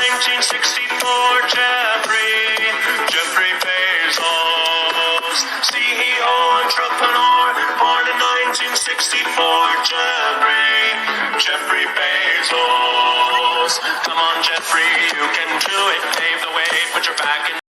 1964, Jeffrey Bezos, CEO, entrepreneur, born in 1964, Jeffrey Bezos. Come on, Jeffrey, you can do it. Pave the way, put your back in